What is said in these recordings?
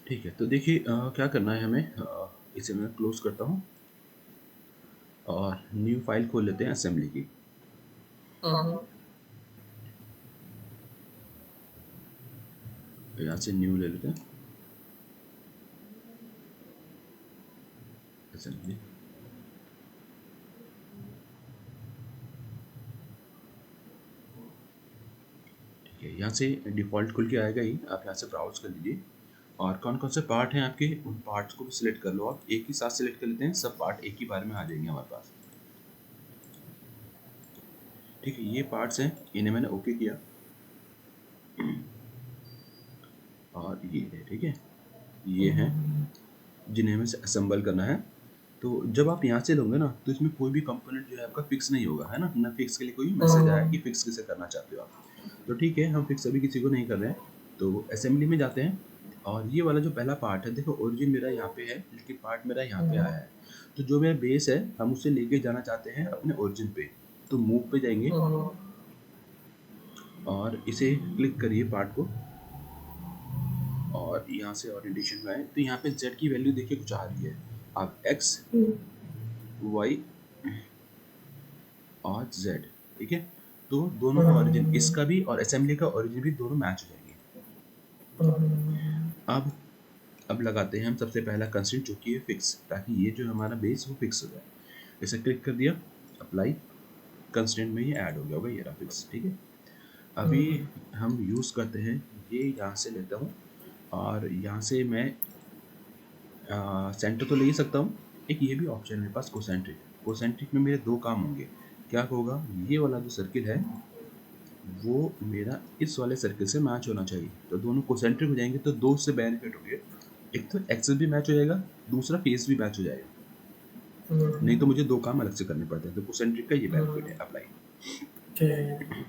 ठीक है, तो देखिए क्या करना है हमें, इसे मैं क्लोज़ करता हूँ और न्यू फाइल खोल लेते हैं असेंबली की। हुँ, यहाँ से न्यू ले लेते हैं असेंबली। ठीक है, यहाँ से डिफ़ॉल्ट खुल के आएगा ही, आप यहाँ से ब्राउज़ कर लीजिए और कौन-कौन से पार्ट हैं आपके, उन पार्ट्स को भी सिलेक्ट कर लो आप। एक ही साथ सिलेक्ट कर लेते हैं, सब पार्ट एक ही बार में आ जाएँगे हमारे पास। ठीक है, ये पार्ट्स हैं, इन्हें मैंने ओके किया और ये है, ठीक है? ये हैं जिन्हें हमें असेंबल करना है। तो जब आप यहाँ से लोगे ना, तो इसमें कोई भी कंपोनेंट जो है आपका फिक्स नहीं होगा, है ना? ना फिक्स के लिए कोई मैसेज आया कि हुँ, फिक्स किसे करना चाहते हो आप। तो ठीक है, हम फिक्स अभी किसी को नहीं कर रहे हैं। तो असेंबली में जाते हैं और ये वाला जो पहला पार्ट है, देखो ओरिजिन मेरा यहाँ पे है, लेकिन पार्ट मेरा यहाँ पे आया हुँ, है। तो जो मेरा बेस है, हम उसे लेके जाना चाहते हैं अपने ओरिजिन पे। तो मूव पे जाएँगे हुँ, और इसे क्लिक करिए पार्ट को और यहाँ से ओरिएंटेशन में आए, तो यहाँ पे Z की वैल्यू देखिए कुछ आ रही है। आप X, हुँ, Y और Z, ठीक है? तो दोनों का ओरिजिन, हुँ, इसका भी और असेंबली का ओरिजिन भी दोनों मैच हो जाएंगे। हुँ, अब अब लगाते हैं हम सबसे पहला कंस्ट्रेंट जो कि है फिक्स, ताकि ये जो हमारा बेस वो फिक्स हो जाए। इसे क्लिक कर दिया, अप्लाई, कंस्ट्रेंट में ये ऐड हो गया होगा, ये रहा फिक्स, ठीक है? अभी हम यूज़ करते हैं, ये यहाँ से लेता हूँ और यहाँ से मैं सेंटर तो ले ही सकता हूँ। एक ये भी ऑप्शन है मेरे पास, कोसेंट्रिक। कोसेंट्रिक में मेरे 2 काम होंगे। क्या होगा, ये वाला जो सर्किल है वो मेरा इस वाले सर्किल से मैच होना चाहिए। तो दोनों कोसेंट्रिक हो जाएँगे तो 2 से बेनिफिट होंगे। एक तो एक्सिस भी मैच हो जाएगा, दूसरा फेस भी मैच हो जाएगा। नहीं तो मुझे 2 काम अलग से करने पड़ते हैं। तो कोसेंट्रिक का ये बेनिफिट है, अप्लाई। ठीक,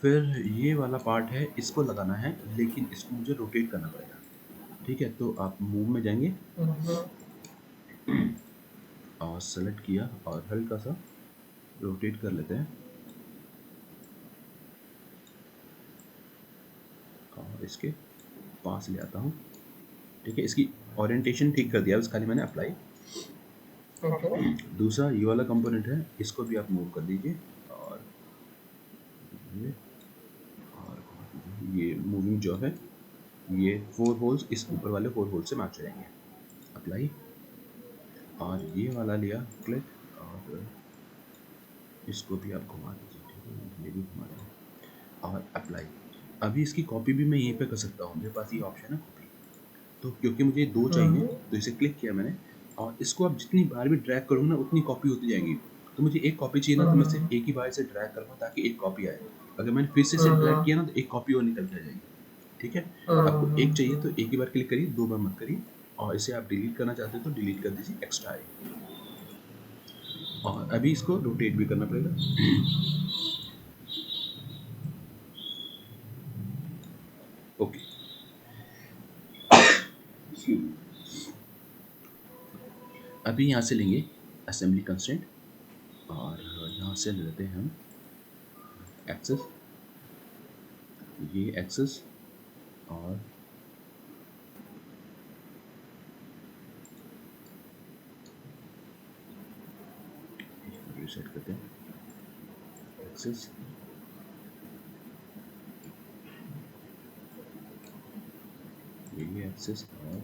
फिर ये वाला पार्ट है, इसको लगाना है, लेकिन इसको मुझे रोटेट करना पड़ेगा। ठीक है? तो आप मूव में जाएँगे और सेलेक्ट किया और हल्का-सा रोटेट कर लेते हैं और इसके पास ले आता हूँ। ठीक है? इसकी ओरिएंटेशन ठीक कर दिया, बस खाली मैंने अप्लाई। ओके, दूसरा ये वाला कंपोनेंट है, इसको भी आप मूव कर दीजिए और ये और घुमा दीजिए। ये मूविंग जो है, ये 4 होल्स इस ऊपर वाले 4 होल से मैच हो जाएँगे। अप्लाई और ये वाला लिया क्लिक और इसको भी आप घुमा दीजिए, ठीक है? ये भी घुमा दिया और अप्लाई। अभी इसकी कॉपी भी मैं यहीं पे कर सकता हूँ, मेरे पास ये ऑप्शन है कॉपी। तो क्योंकि मुझे 2 चाहिए, तो इसे क्लिक किया मैंने और इसको आप जितनी बार भी ड्रैग करूँगा ना, उतनी कॉपी होती जाएगी। तो मुझे एक कॉपी चाहिए ना, तो मैं सिर्फ़ एक ही बार इसे ड्रैग करूँगा ताकि एक कॉपी आए। अगर मैंने फिर से इसे ड्रैग किया ना, तो एक कॉपी और निकल के आ जाएगी। ठीक है? आपको एक चाहिए तो एक ही बार क्लिक करिए, 2 बार मत करिए और इसे आप डिलीट करना चाहते हो तो डिलीट कर दीजिए, एक्स्ट्रा आएगी। और अभी इसको रोटेट भी करना पड़ेगा। ओके। अभी यहाँ से लेंगे असेंबली कंस्ट्रेंट और यहाँ से ले लेते हैं हम एक्सेस, ये एक्सेस और रीसेट करते हैं, एक्सेस, ये एक्सेस और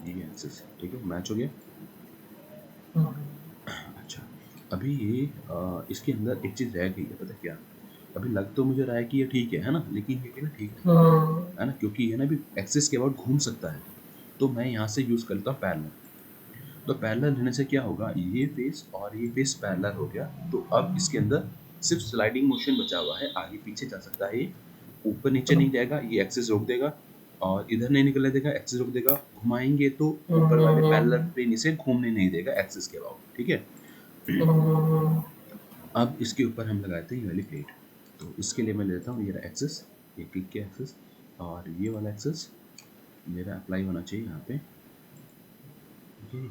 ये एक्सेस, ठीक है? मैच हो गया। अच्छा, अभी ये इसके अंदर एक चीज़ रह गई है, पता है क्या? अभी लग तो मुझे रहा है कि ये ठीक है ना? लेकिन ये भी ना ठीक नहीं है ना? क्योंकि ये ना अभी एक्सिस के अबाउट घूम सकता है। तो मैं यहाँ से यूज़ कर लेता हूँ पैरेलल। तो पैरेलल रहने से क्या होगा, ये फेस और ये फेस पैरेलल हो गया। तो अब इसके अंदर सिर्फ स्लाइडिंग मोशन बचा हुआ है, आगे पीछे जा सकता है ये, ऊपर नीचे नहीं जाएगा, ये एक्सिस रोक देगा और इधर नहीं निकलने देगा, एक्सिस रोक देगा। घुमाएंगे तो ऊपर वाले पैरेलल प्लेन इसे घूमने नहीं देगा एक्सिस के अबाउट, ठीक है? अब इसके ऊपर हम लगाते हैं ये वाली प्लेट। तो इसके लिए मैं लेता हूँ ये रहा एक्सेस, ये क्लिक किया एक्सेस और ये वाला एक्सेस मेरा अप्लाई होना चाहिए यहाँ पे, ठीक है?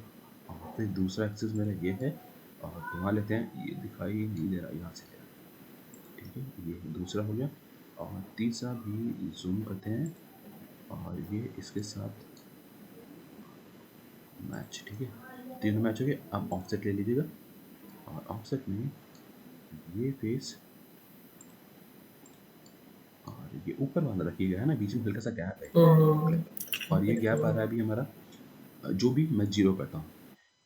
और फिर दूसरा एक्सेस मेरा ये है और घुमा लेते हैं, ये दिखाई नहीं दे रहा, यहाँ से ले रहा, ठीक है? ये दूसरा हो गया और तीसरा भी जूम करते हैं और ये इसके साथ मैच, ठीक है, तीनों मैच हो गए। अब ऑफसेट ले लीजिएगा और ऑफसेट में ये फेस और ये ऊपर वाला रखिएगा, है ना, बीच में हल्का सा गैप है, और ये गैप आ रहा है अभी हमारा, जो भी मैं जीरो करता हूँ।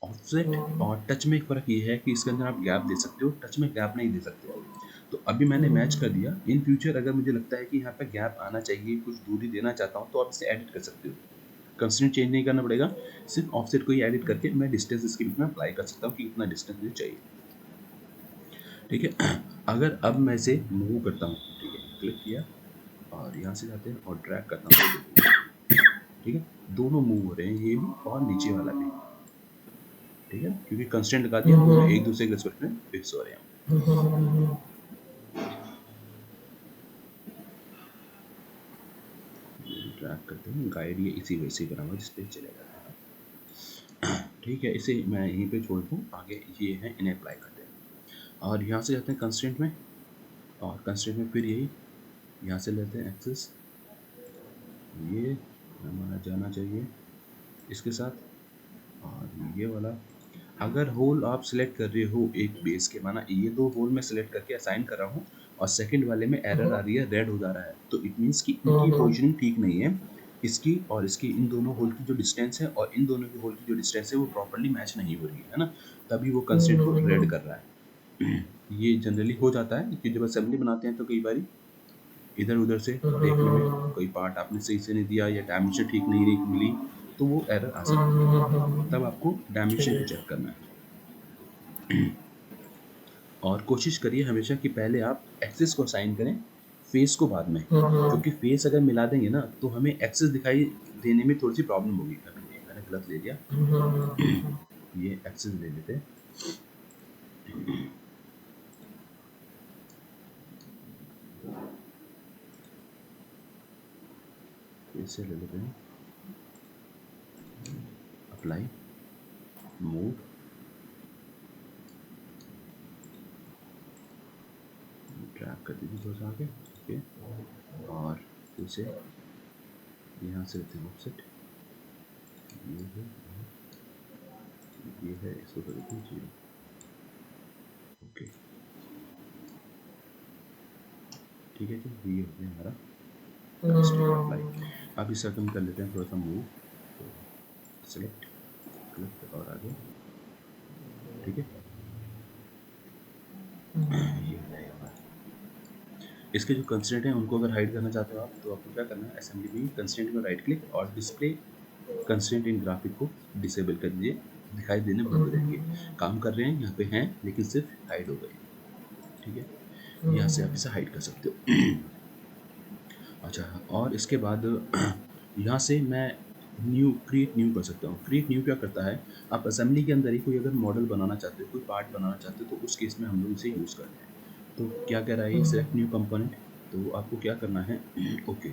ऑफसेट और टच में एक फ़र्क ये है कि इसके अंदर आप गैप दे सकते हो, टच में गैप नहीं दे सकते हो। तो अभी मैंने मैच कर दिया। इन फ्यूचर अगर मुझे लगता है कि यहाँ पे गैप आना चाहिए, कुछ दूरी देना चाहता हूँ, तो आप इसे एडिट कर सकते हो। कंस्ट्रेंट चेंज नहीं करना पड़ेगा, सिर्फ ऑफसेट को ही एडिट करके मैं डिस्टेंस इसके बीच में अप्लाई कर सकता हूँ कि इतना डिस्टेंस मुझे चाहिए, ठीक है। अगर अब मैं इसे मूव करता हूँ, ठीक है, क्लिक किया और यहाँ से जाते हैं और ड्रैग करता हूँ, ठीक है, दोनों मूव हो रहे हैं, ये भी और नीचे वाला भी, ठीक है, क्योंकि कंस्ट्रेंट लगा दिया, दोनों एक दूसरे के रिस्पेक्ट में फिक्स हो रहे हैं। ड्रैग करते हैं, गाइड ये इसी वैसे ही बना हुआ जिस पे चले जाता है, ठीक है। इसे मैं यहीं पे छोड़ दूँ, आगे ये है, इन्हें अप्लाई करते हैं और यहाँ से जाते हैं कंस्ट्रेंट में, और कंस्ट्रेंट में फिर यही यहाँ से लेते हैं एक्सेस, ये हमारा जाना चाहिए इसके साथ, और ये वाला अगर होल आप सिलेक्ट कर रहे हो एक बेस के, माना ये दो होल मैं सिलेक्ट करके असाइन कर रहा हूँ और सेकंड वाले में एरर आ रही है, रेड हो जा रहा है, तो इट मीन्स कि इनकी पोजीशनिंग ठीक नहीं है, इसकी और इसकी, इन दोनों होल की जो डिस्टेंस है और इन दोनों की होल की जो डिस्टेंस है वो प्रॉपर्ली मैच नहीं हो रही है ना, तभी वो कंस्ट्रेंट को रेड कर रहा है। ये जनरली हो जाता है कि जब असेंबली बनाते हैं तो कई बार इधर उधर से देखने में कोई पार्ट आपने सही से नहीं दिया या डायमेंशन ठीक नहीं मिली, तो वो एरर आ सकती है, तब आपको डायमेंशन को चेक करना है। और कोशिश करिए हमेशा कि पहले आप एक्सिस को असाइन करें, फेस को बाद में, क्योंकि फेस अगर मिला देंगे ना तो हमें एक्सिस दिखाई देने में थोड़ी सी प्रॉब्लम होगी। अभी मैंने गलत ले लिया, ये एक्सिस ले लेते हैं, फिर से ले लेते हैं, अप्लाई, मूव, ड्रैग कर दीजिए थोड़ा सा आगे, ओके, और फिर से यहाँ से लेते हैं ऑफसेट, ये है इसको कर देते हैं 0, ओके, ठीक है जी, ये हो गया हमारा अप्लाई। अब इसे कम कर लेते हैं थोड़ा सा मूव, तो सेलेक्ट, क्लिक और आगे, ठीक है, ये हो जाएगा। इसके जो कंस्ट्रेंट हैं उनको अगर हाइड करना चाहते हो आप, तो आपको क्या करना है, असेंबली में कंस्ट्रेंट में राइट क्लिक और डिस्प्ले कंस्ट्रेंट इन ग्राफिक को डिसेबल कर दीजिए, दिखाई देने बंद हो जाएंगे। काम कर रहे हैं यहाँ पे हैं लेकिन सिर्फ हाइड हो गए, ठीक है, यहाँ से आप इसे हाइड कर सकते हो। अच्छा, और इसके बाद यहाँ से मैं न्यू, क्रिएट न्यू कर सकता हूँ। क्रिएट न्यू क्या करता है, आप असेंबली के अंदर ही कोई अगर मॉडल बनाना चाहते हो, कोई पार्ट बनाना चाहते हो, तो उस केस में हम लोग इसे यूज़ करते हैं। तो क्या कह रहा है ये, सेलेक्ट न्यू कंपोनेंट, तो आपको क्या करना है, ओके,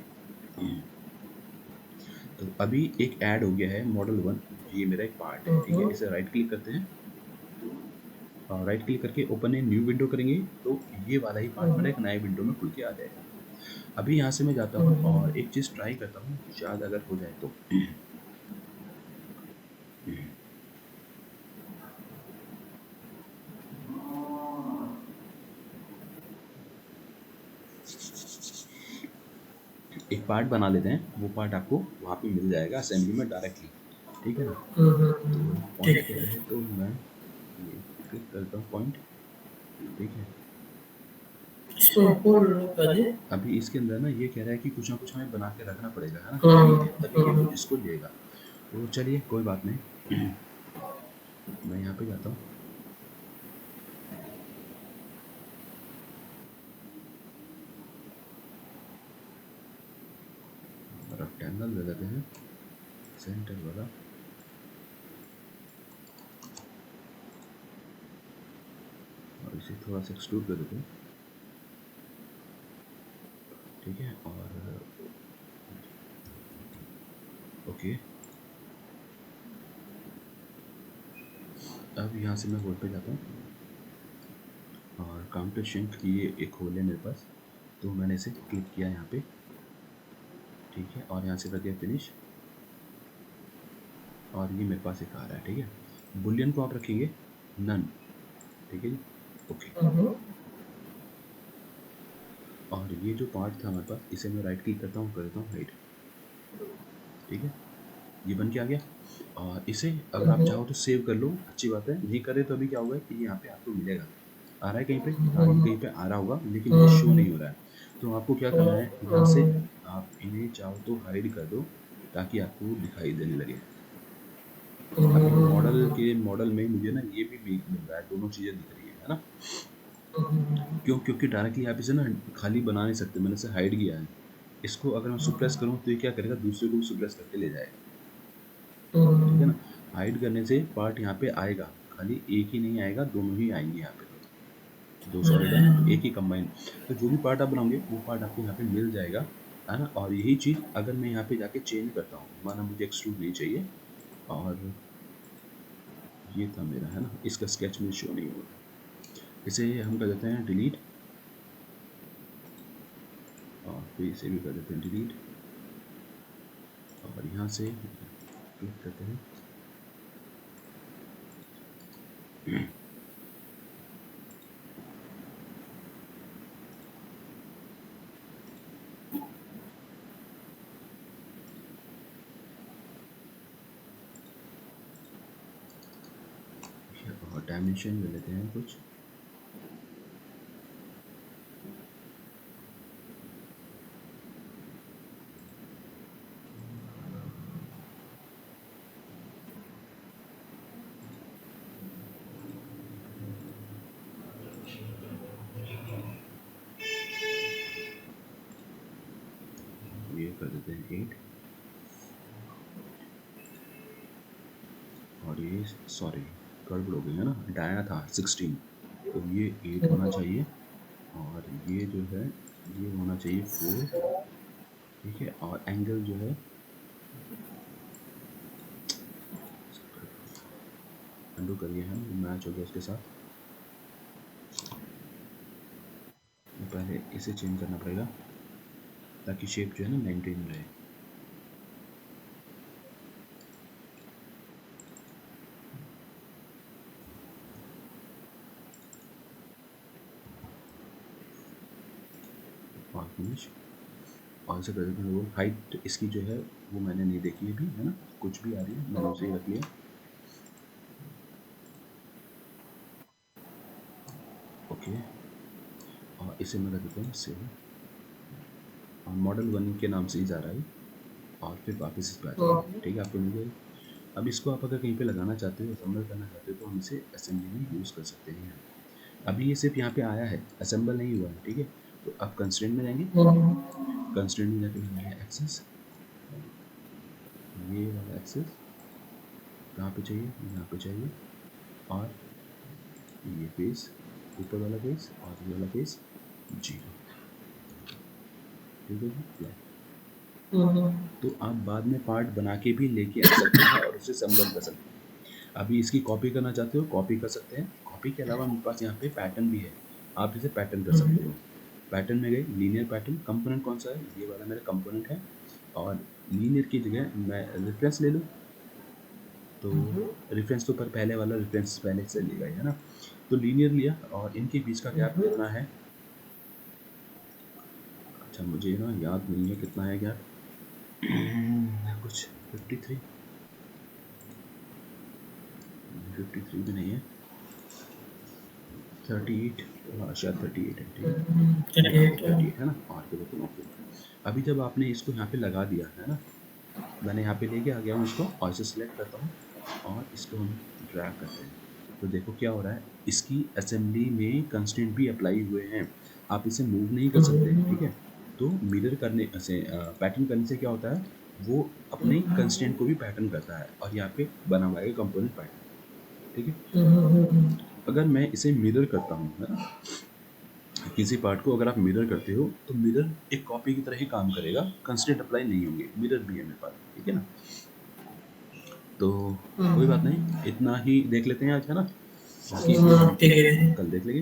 तो अभी एक ऐड हो गया है मॉडल 1, ये मेरा एक पार्ट है, ठीक है, इसे राइट क्लिक करते हैं और राइट क्लिक करके ओपन ए न्यू विंडो करेंगे, तो ये वाला ही पार्ट मेरा एक नए विंडो में खुल के आ जाएगा। अभी यहाँ से मैं जाता हूँ और एक चीज़ ट्राई करता हूँ, शायद अगर हो जाए तो। एक पार्ट बना लेते हैं, वो पार्ट आपको वहाँ पे मिल जाएगा असेंबली में डायरेक्टली, ठीक है ना। तो पॉइंट क्या है, तो मैं ये क्लिक करता हूँ पॉइंट, ठीक है। अभी इसके अंदर ना ये कह रहा है कि कुछ ना कुछ हमें बना के रखना पड़ेगा, है ना, तभी ये वो इसको लेगा। तो चलिए कोई बात नहीं, मैं यहाँ पे जाता हूँ, रेक्टेंगल ले लेते हैं सेंटर वाला, और इसे थोड़ा सा एक्सट्रूड कर देते हैं, ठीक है, और ओके। अब यहाँ से मैं बोर्ड पे जाता हूँ और काउंटर शिंक, ये एक होल है मेरे पास, तो मैंने इसे क्लिक किया यहाँ पे, ठीक है, और यहाँ से कर दिया फिनिश, और ये मेरे पास एक आ रहा है। ठीक है, बुलियन को आप रखेंगे नन। ठीक है जी, ओके। और ये जो पार्ट था हमारे पास, इसे मैं राइट क्लिक करता हूँ, कर देता हूँ हाइड। ठीक है, ये बन के आ गया। और इसे अगर आप चाहो तो सेव कर लो, अच्छी बात है। नहीं करे तो अभी क्या होगा कि यहाँ पे आपको मिलेगा, आ रहा है कहीं पे, हाँ ये कहीं पे आ रहा होगा, लेकिन ये शो नहीं हो रहा है। तो आपको क्या करना है, यहाँ से आप इन्हें चाहो तो हाइड कर दो ताकि आपको दिखाई देने लगे। अभी मॉडल में मुझे ना ये भी मिल रहा है, दोनों चीज़ें दिख रही है ना। क्यों? क्योंकि डायरेक्टली आप इसे ना खाली बना नहीं सकते, मैंने इसे हाइड किया है। इसको अगर मैं सुप्रेस करूँ तो ये क्या करेगा, दूसरे को सुप्रेस करके ले जाएगा। ठीक है ना, हाइड करने से पार्ट यहाँ पे आएगा, खाली एक ही नहीं आएगा, दोनों ही आएंगे यहाँ पे। दो सॉलिड है ना, तो एक ही कंबाइन, तो जो भी पार्ट आप बनाओगे वो पार्ट आपको यहाँ पे मिल जाएगा, है ना। और यही चीज़ अगर मैं यहाँ पे जाके चेंज करता हूँ, माना मुझे एक्सट्रूड नहीं चाहिए, और ये था मेरा, है ना, इसका स्केच में शो नहीं हो रहा, इसे हम कर देते हैं डिलीट, और फिर इसे भी कर देते हैं डिलीट, और यहाँ से क्लिक करते हैं। और डायमेंशन ले लेते हैं कुछ, ये कर देते हैं 8, और ये सॉरी गड़बड़ हो गई है ना, डाया था 16, तो ये 8 होना चाहिए, और ये जो है ये होना चाहिए 4। ठीक है, और एंगल जो है अंडू करिए हम, मैच हो गया उसके साथ। पहले इसे चेंज करना पड़ेगा ताकि शेप जो है ना मेंटेन रहे। और फिनिश, और इसे कर देते हैं वो हाइट, इसकी जो है वो मैंने नहीं देखी है अभी, है ना, कुछ भी आ रही है मैंने उसे ही रख लिया। ओके, और इसे मैं कर देता हूँ सेव, और मॉडल 1 के नाम से ही जा रहा है, और फिर वापस इस पर आ जाएगा। ठीक है, आपको मिल जाएगी। अब इसको आप अगर कहीं पे लगाना चाहते हो, असेंबल करना चाहते हो, तो हम इसे असेंबली में यूज़ कर सकते हैं। अभी ये सिर्फ यहाँ पे आया है, असेंबल नहीं हुआ है। ठीक है, तो आप कंस्ट्रेंट में जाएंगे, कंस्ट्रेंट में जाके बनाएंगे एक्सेस, ये वाला एक्सेस कहाँ पे चाहिए, यहाँ पे चाहिए, और ये फेस, ऊपर वाला फेस और ये वाला फेस 0। ठीक है जी, प्लस। तो आप बाद में पार्ट बना के भी लेके आ सकते हैं और उसे संबल कर सकते हैं। अभी इसकी कॉपी करना चाहते हो, कॉपी कर सकते हैं। कॉपी के अलावा मेरे पास यहाँ पे पैटर्न भी है, आप इसे पैटर्न कर सकते हो। पैटर्न में गए, लीनियर पैटर्न, कंपोनेंट कौन सा है, ये वाला मेरा कंपोनेंट है, और लीनियर की जगह मैं रेफरेंस ले लूँ, तो रेफरेंस तो पर पहले वाला रेफरेंस पहले से लेगा, है ना। तो लीनियर लिया, और इनके बीच का गैप कितना है, अच्छा मुझे ना याद नहीं है कितना है गैप, कुछ 53, 53 भी नहीं है, 38, हाँ शायद 38 है। ठीक है, 38 है ना, और के बटन ओके। अभी जब आपने इसको यहाँ पे लगा दिया है ना, मैंने यहाँ पे लेके आ गया हूँ इसको, और इसे सिलेक्ट करता हूँ, और इसको हम ड्रैग करते हैं, तो देखो क्या हो रहा है, इसकी असेंबली में कंस्ट्रेंट भी अप्लाई हुए हैं, आप इसे मूव नहीं कर सकते। ठीक है, तो मिरर करने से, पैटर्न करने से क्या होता है, वो अपने कंस्ट्रेंट को भी पैटर्न करता है, और यहाँ पे बना हुआ है कंपोनेंट पैटर्न। ठीक है, अगर मैं इसे मिरर करता हूँ, है ना, किसी पार्ट को अगर आप मिरर करते हो, तो मिरर एक कॉपी की तरह ही काम करेगा, कंस्ट्रेंट अप्लाई नहीं होंगे, मिरर भी है मेरे पास। ठीक है ना, तो कोई बात नहीं, इतना ही देख लेते हैं आज, है ना, बाकी कल देख लेंगे।